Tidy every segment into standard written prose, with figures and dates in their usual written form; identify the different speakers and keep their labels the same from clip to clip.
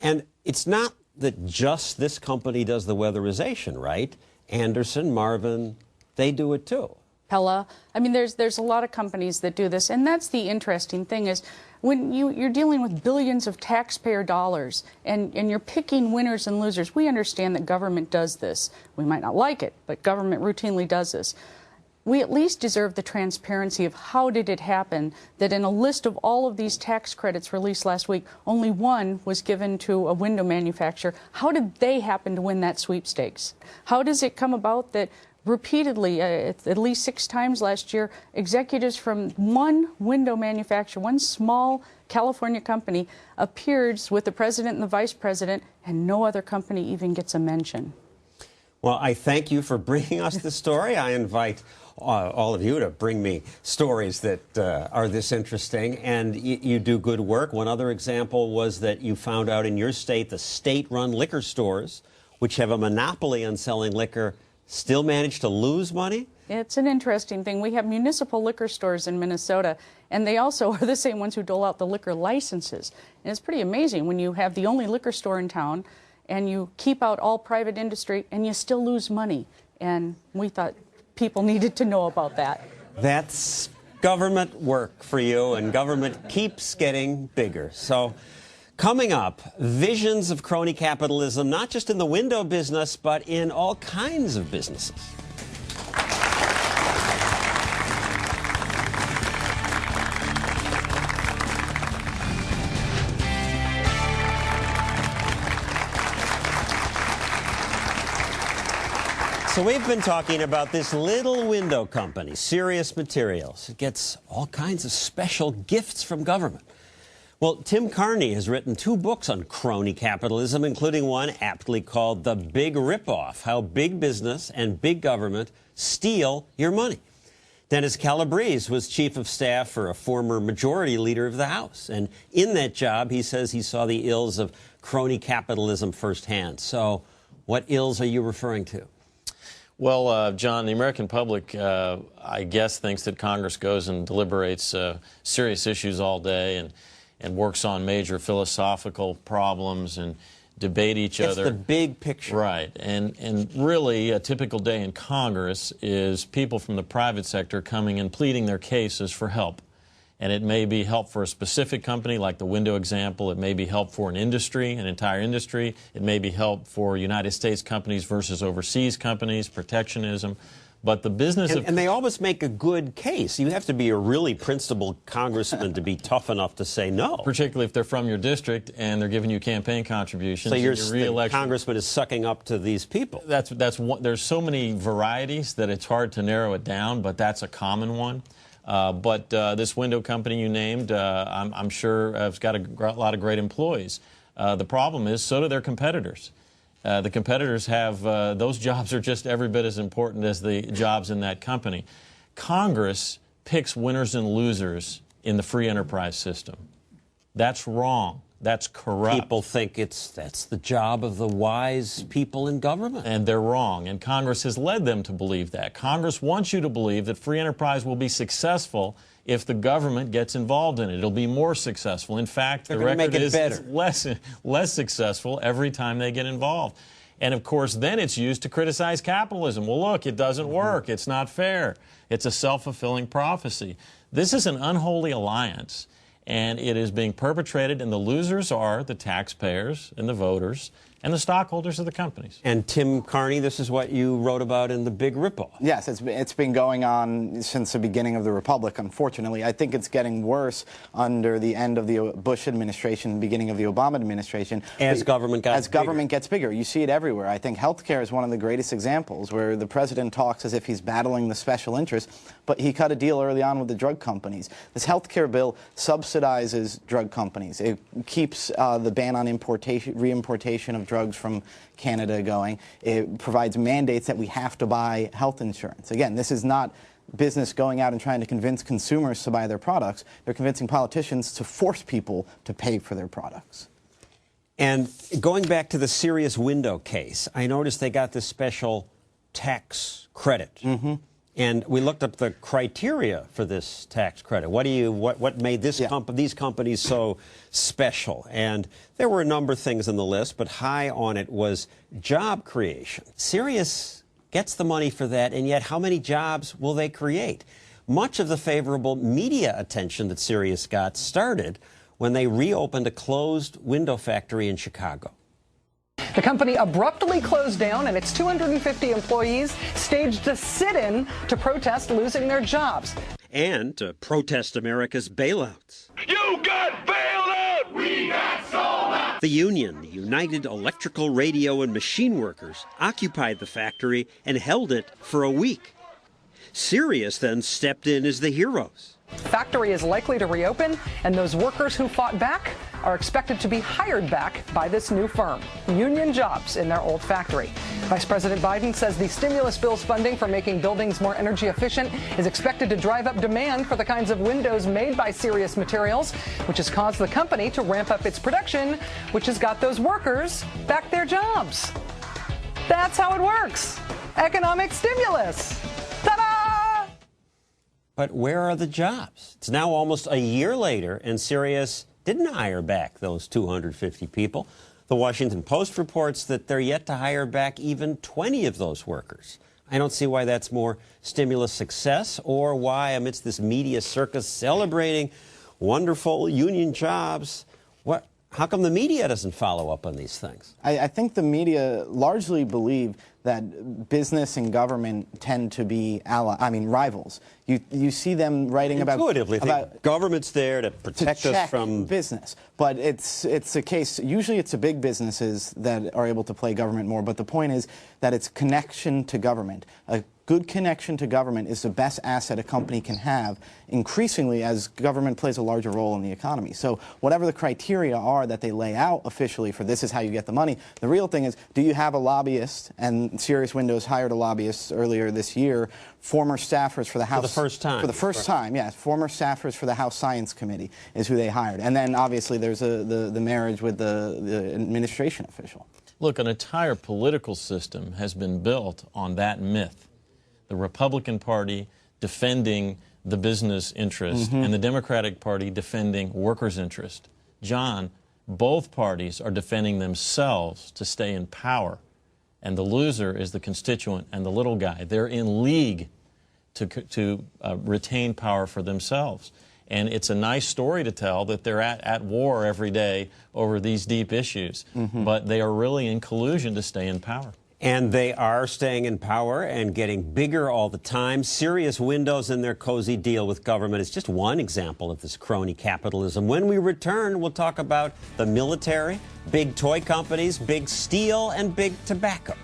Speaker 1: And it's not that just this company does the weatherization, right? Anderson, Marvin, they do it too.
Speaker 2: Pella. I mean, there's a lot of companies that do this, and that's the interesting thing is when you're dealing with billions of taxpayer dollars and you're picking winners and losers. We understand that government does this. We might not like it, but government routinely does this. We at least deserve the transparency of how did it happen that in a list of all of these tax credits released last week, only one was given to a window manufacturer. How did they happen to win that sweepstakes? How does it come about that repeatedly, at least 6 times last year, executives from one window manufacturer, one small California company, appears with the president and the vice president, and no other company even gets a mention?
Speaker 1: Well, I thank you for bringing us the story. I invite all of you to bring me stories that are this interesting, and you do good work. One other example was that you found out in your state the state-run liquor stores, which have a monopoly on selling liquor, still manage to lose money?
Speaker 2: It's an interesting thing. We have municipal liquor stores in Minnesota, and they also are the same ones who dole out the liquor licenses. And it's pretty amazing when you have the only liquor store in town and you keep out all private industry and you still lose money. And we thought people needed to know about that.
Speaker 1: That's government work for you, and government keeps getting bigger. So coming up, visions of crony capitalism, not just in the window business, but in all kinds of businesses. So we've been talking about this little window company, Serious Materials. It gets all kinds of special gifts from government. Well, Tim Carney has written 2 books on crony capitalism, including one aptly called The Big Ripoff, How Big Business and Big Government Steal Your Money. Dennis Calabrese was chief of staff for a former majority leader of the House. And in that job, he says he saw the ills of crony capitalism firsthand. So what ills are you referring to?
Speaker 3: Well, John, the American public, I guess, thinks that Congress goes and deliberates serious issues all day and works on major philosophical problems and debate each other.
Speaker 1: It's the big picture.
Speaker 3: Right. And really, a typical day in Congress is people from the private sector coming and pleading their cases for help. And it may be help for a specific company, like the window example. It may be help for an industry, an entire industry. It may be help for United States companies versus overseas companies, protectionism. But the business of...
Speaker 1: And they always make a good case. You have to be a really principled congressman to be tough enough to say no.
Speaker 3: Particularly if they're from your district and they're giving you campaign contributions.
Speaker 1: So the congressman is sucking up to these people.
Speaker 3: That's one, there's so many varieties that it's hard to narrow it down, but that's a common one. But this window company you named, I'm sure has got a lot of great employees. The problem is, so do their competitors. The competitors have, those jobs are just every bit as important as the jobs in that company. Congress picks winners and losers in the free enterprise system. That's wrong. That's corrupt.
Speaker 1: People think that's the job of the wise people in government.
Speaker 3: And they're wrong. And Congress has led them to believe that. Congress wants you to believe that free enterprise will be successful if the government gets involved in it. It'll be more successful. In fact, the record is it's less successful every time they get involved. And, of course, then it's used to criticize capitalism. Well, look, it doesn't work. It's not fair. It's a self-fulfilling prophecy. This is an unholy alliance. And it is being perpetrated, and the losers are the taxpayers and the voters and the stockholders of the companies.
Speaker 1: And Tim Carney, this is what you wrote about in The Big Ripoff.
Speaker 4: Yes, it's been going on since the beginning of the Republic, unfortunately. I think it's getting worse under the end of the Bush administration, beginning of the Obama administration.
Speaker 1: As government
Speaker 4: gets bigger. You see it everywhere. I think healthcare is one of the greatest examples where the president talks as if he's battling the special interests, but he cut a deal early on with the drug companies. This healthcare bill subsidizes drug companies. It keeps the ban on reimportation of drugs from Canada going. It provides mandates that we have to buy health insurance. Again, this is not business going out and trying to convince consumers to buy their products. They're convincing politicians to force people to pay for their products.
Speaker 1: And going back to the Serious Window case, I noticed they got this special tax credit. And we looked up the criteria for this tax credit. What made these companies so special? And there were a number of things on the list, but high on it was job creation. Sirius gets the money for that, and yet how many jobs will they create? Much of the favorable media attention that Sirius got started when they reopened a closed window factory in Chicago.
Speaker 5: The company abruptly closed down, and its 250 employees staged a sit-in to protest losing their jobs.
Speaker 1: And to protest America's bailouts.
Speaker 6: You got bailed out! We got sold out!
Speaker 1: The union, the United Electrical, Radio, and Machine Workers, occupied the factory and held it for a week. Sirius then stepped in as the heroes.
Speaker 5: The factory is likely to reopen, and those workers who fought back are expected to be hired back by this new firm. Union jobs in their old factory. Vice President Biden says the stimulus bill's funding for making buildings more energy efficient is expected to drive up demand for the kinds of windows made by Sirius Materials, which has caused the company to ramp up its production, which has got those workers back their jobs. That's how it works. Economic stimulus. Ta-da!
Speaker 1: But where are the jobs? It's now almost a year later, and Sirius didn't hire back those 250 people. The Washington Post reports that they're yet to hire back even 20 of those workers. I don't see why that's more stimulus success, or why, amidst this media circus celebrating wonderful union jobs, how come the media doesn't follow up on these things?
Speaker 4: I think the media largely believe that business and government tend to be rivals. You see them writing
Speaker 1: intuitively
Speaker 4: about
Speaker 1: government's there to protect us from
Speaker 4: business, but it's a case. Usually, it's the big businesses that are able to play government more. But the point is that it's connection to government. A good connection to government is the best asset a company can have, increasingly as government plays a larger role in the economy. So whatever the criteria are that they lay out officially for this is how you get the money, the real thing is, do you have a lobbyist? And Sirius Windows hired a lobbyist earlier this year, former staffers for the House.
Speaker 1: For the first time.
Speaker 4: For the first time, yes. Former staffers for the House Science Committee is who they hired. And then obviously there's the marriage with the administration official.
Speaker 3: Look, an entire political system has been built on that myth. The Republican Party defending the business interest and the Democratic Party defending workers' interest. John, both parties are defending themselves to stay in power, and the loser is the constituent and the little guy. They're in league to retain power for themselves. And it's a nice story to tell that they're at war every day over these deep issues, but they are really in collusion to stay in power.
Speaker 1: And they are staying in power and getting bigger all the time. Sirius Windows and their cozy deal with government is just one example of this crony capitalism. When we return, we'll talk about the military, big toy companies, big steel, and big tobacco.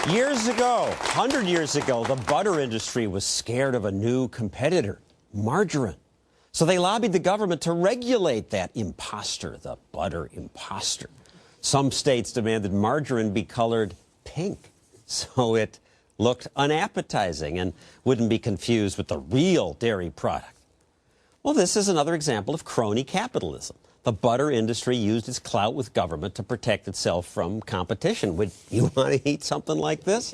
Speaker 1: Years ago, 100 years ago, the butter industry was scared of a new competitor, margarine. So they lobbied the government to regulate that imposter, the butter imposter. Some states demanded margarine be colored pink so it looked unappetizing and wouldn't be confused with the real dairy product. Well, this is another example of crony capitalism. The butter industry used its clout with government to protect itself from competition. Would you want to eat something like this?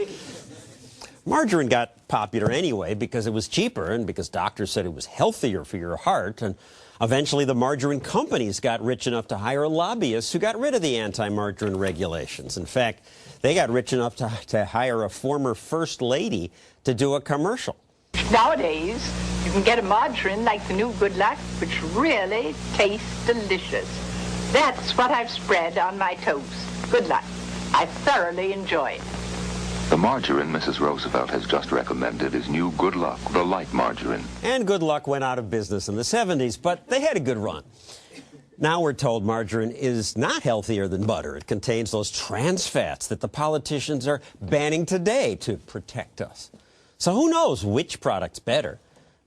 Speaker 1: Margarine got popular anyway because it was cheaper and because doctors said it was healthier for your heart. And eventually the margarine companies got rich enough to hire lobbyists who got rid of the anti-margarine regulations. In fact, they got rich enough to hire a former first lady to do a commercial.
Speaker 7: Nowadays, you can get a margarine like the new Good Luck, which really tastes delicious. That's what I've spread on my toast. Good Luck. I thoroughly enjoy it.
Speaker 8: The margarine Mrs. Roosevelt has just recommended is new Good Luck, the light margarine.
Speaker 1: And Good Luck went out of business in the 70s, but they had a good run. Now we're told margarine is not healthier than butter. It contains those trans fats that the politicians are banning today to protect us. So who knows which product's better?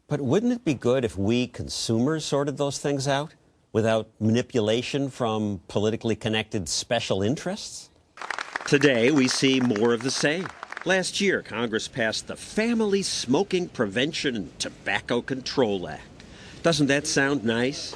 Speaker 1: But wouldn't it be good if we consumers sorted those things out without manipulation from politically connected special interests? Today, we see more of the same. Last year, Congress passed the Family Smoking Prevention and Tobacco Control Act. Doesn't that sound nice?